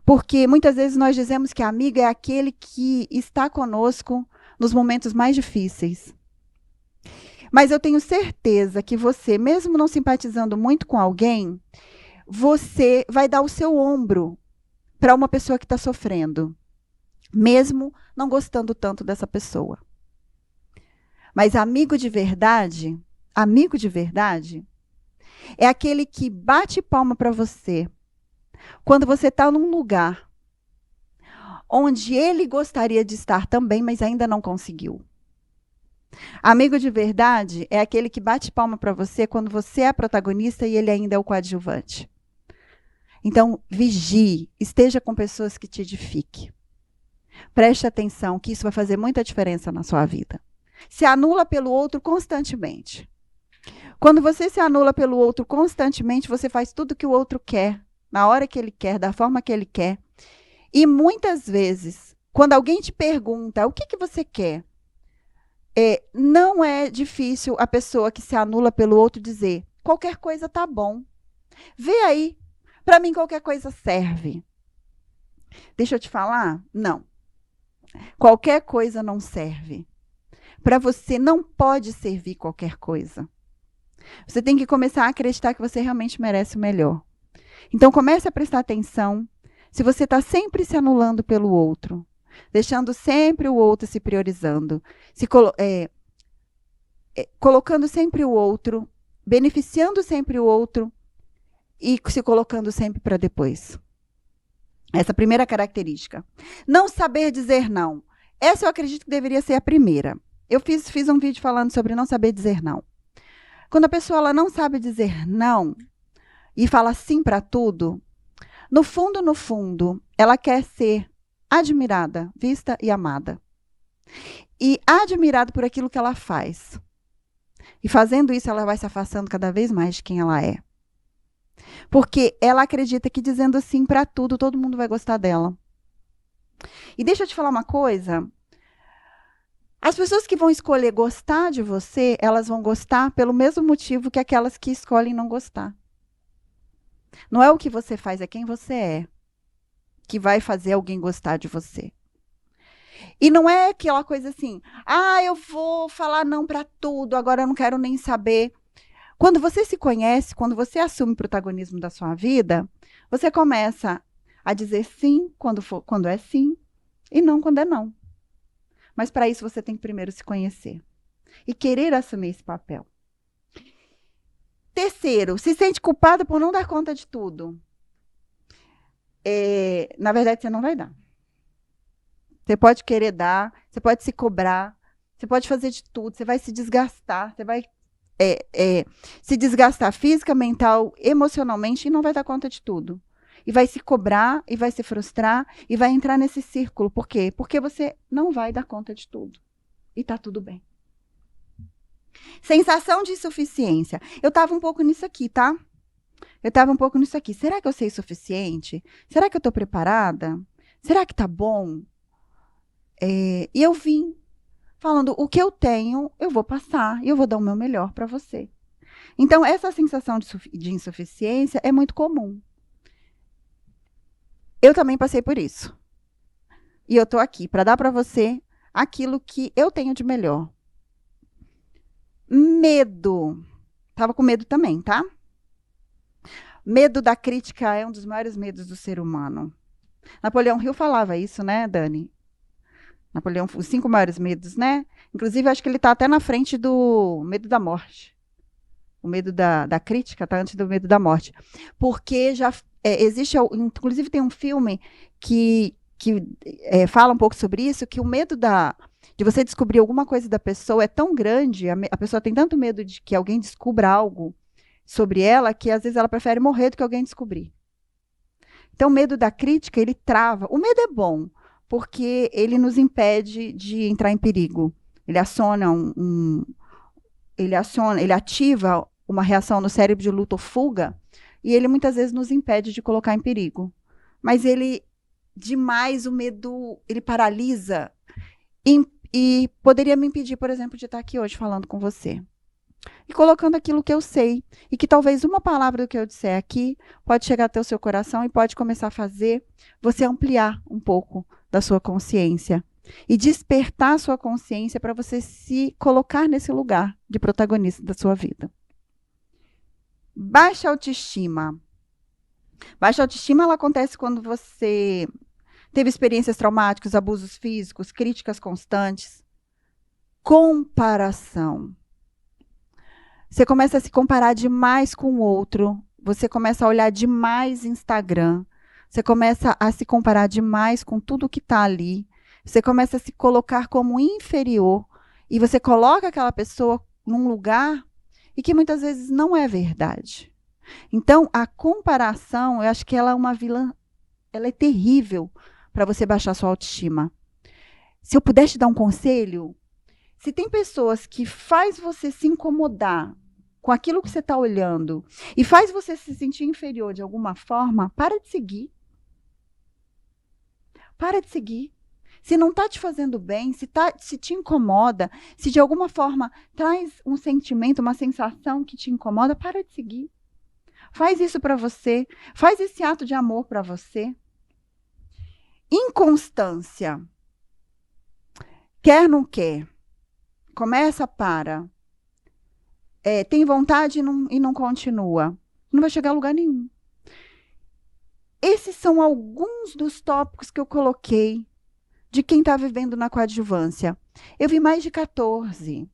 Porque muitas vezes nós dizemos que amigo é aquele que está conosco nos momentos mais difíceis. Mas eu tenho certeza que você, mesmo não simpatizando muito com alguém, você vai dar o seu ombro para uma pessoa que está sofrendo, mesmo não gostando tanto dessa pessoa. Mas amigo de verdade, é aquele que bate palma para você quando você está num lugar onde ele gostaria de estar também, mas ainda não conseguiu. Amigo de verdade é aquele que bate palma para você quando você é a protagonista e ele ainda é o coadjuvante. Então, vigie, esteja com pessoas que te edifiquem. Preste atenção, que isso vai fazer muita diferença na sua vida. Se anula pelo outro constantemente. Quando você se anula pelo outro constantemente, você faz tudo que o outro quer, na hora que ele quer, da forma que ele quer. E muitas vezes, quando alguém te pergunta o que você quer, não é difícil a pessoa que se anula pelo outro dizer: qualquer coisa tá bom. Vê aí, para mim qualquer coisa serve. Deixa eu te falar? Não. Qualquer coisa não serve. Para você não pode servir qualquer coisa. Você tem que começar a acreditar que você realmente merece o melhor. Então comece a prestar atenção se você está sempre se anulando pelo outro, deixando sempre o outro se priorizando, colocando sempre o outro, beneficiando sempre o outro e se colocando sempre para depois. Essa primeira característica. Não saber dizer não. Essa eu acredito que deveria ser a primeira. Eu fiz um vídeo falando sobre não saber dizer não. Quando a pessoa ela não sabe dizer não e fala sim para tudo, no fundo, ela quer ser admirada, vista e amada. E admirada por aquilo que ela faz. E fazendo isso, ela vai se afastando cada vez mais de quem ela é. Porque ela acredita que dizendo sim para tudo, todo mundo vai gostar dela. E deixa eu te falar uma coisa. As pessoas que vão escolher gostar de você, elas vão gostar pelo mesmo motivo que aquelas que escolhem não gostar. Não é o que você faz, é quem você é que vai fazer alguém gostar de você. E não é aquela coisa assim: eu vou falar não para tudo, agora eu não quero nem saber. Quando você se conhece, quando você assume o protagonismo da sua vida, você começa a dizer sim quando é sim e não quando é não. Mas para isso você tem que primeiro se conhecer e querer assumir esse papel. Terceiro, se sente culpada por não dar conta de tudo. Na verdade, você não vai dar. Você pode querer dar, você pode se cobrar, você pode fazer de tudo, você vai se desgastar, você vai se desgastar física, mental, emocionalmente e não vai dar conta de tudo. E vai se cobrar, e vai se frustrar, e vai entrar nesse círculo. Por quê? Porque você não vai dar conta de tudo. E tá tudo bem. Sensação de insuficiência. Eu estava um pouco nisso aqui, tá? Será que eu sei o suficiente? Será que eu estou preparada? Será que tá bom? E eu vim falando, o que eu tenho, eu vou passar e eu vou dar o meu melhor para você. Então, essa sensação de insuficiência é muito comum. Eu também passei por isso. E eu estou aqui para dar para você aquilo que eu tenho de melhor. Medo. Estava com medo também, tá? Medo da crítica é um dos maiores medos do ser humano. Napoleão Hill falava isso, né, Dani? Napoleão, os 5 maiores medos, né? Inclusive, acho que ele está até na frente do medo da morte. O medo da crítica está antes do medo da morte. Porque já existe, inclusive tem um filme que fala um pouco sobre isso, que o medo de você descobrir alguma coisa da pessoa é tão grande, a pessoa tem tanto medo de que alguém descubra algo sobre ela, que às vezes ela prefere morrer do que alguém descobrir. Então, o medo da crítica, ele trava. O medo é bom, porque ele nos impede de entrar em perigo. Ele ele ativa uma reação no cérebro de luta ou fuga, e ele muitas vezes nos impede de colocar em perigo. Mas o medo, ele paralisa e poderia me impedir, por exemplo, de estar aqui hoje falando com você. e colocando aquilo que eu sei. E que talvez uma palavra do que eu disser aqui pode chegar até o seu coração e pode começar a fazer você ampliar um pouco da sua consciência. E despertar a sua consciência para você se colocar nesse lugar de protagonista da sua vida. Baixa autoestima. Baixa autoestima ela acontece quando você teve experiências traumáticas, abusos físicos, críticas constantes. Comparação. Você começa a se comparar demais com o outro. Você começa a olhar demais Instagram. Você começa a se comparar demais com tudo que está ali. Você começa a se colocar como inferior. E você coloca aquela pessoa num lugar e que muitas vezes não é verdade. Então, a comparação, eu acho que ela é uma vilã, ela é terrível para você baixar sua autoestima. Se eu pudesse te dar um conselho, se tem pessoas que faz você se incomodar com aquilo que você está olhando e faz você se sentir inferior de alguma forma, para de seguir. Para de seguir. Se não está te fazendo bem, se te incomoda, se de alguma forma traz um sentimento, uma sensação que te incomoda, para de seguir. Faz isso para você. Faz esse ato de amor para você. Inconstância. Quer, não quer. Começa, para. Tem vontade e não continua. Não vai chegar a lugar nenhum. Esses são alguns dos tópicos que eu coloquei de quem está vivendo na coadjuvância. Eu vi mais de 14.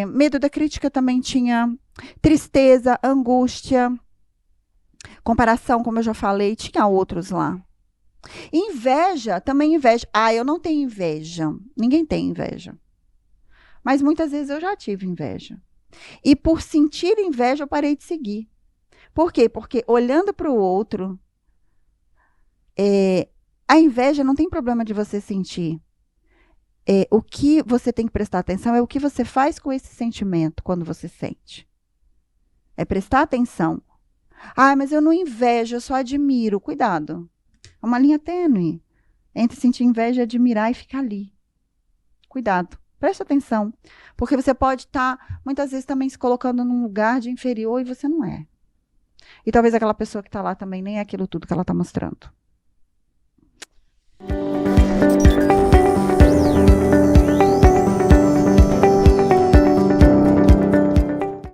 Medo da crítica também tinha. Tristeza, angústia, comparação, como eu já falei, tinha outros lá. Inveja, também inveja. Eu não tenho inveja. Ninguém tem inveja. Mas muitas vezes eu já tive inveja. E por sentir inveja, eu parei de seguir. Por quê? Porque olhando para o outro, a inveja não tem problema de você sentir. O que você tem que prestar atenção é o que você faz com esse sentimento quando você sente. É prestar atenção. Mas eu não invejo, eu só admiro. Cuidado. É uma linha tênue entre sentir inveja e admirar e ficar ali. Cuidado. Preste atenção. Porque você pode estar, muitas vezes, também se colocando num lugar de inferior e você não é. E talvez aquela pessoa que está lá também nem é aquilo tudo que ela está mostrando.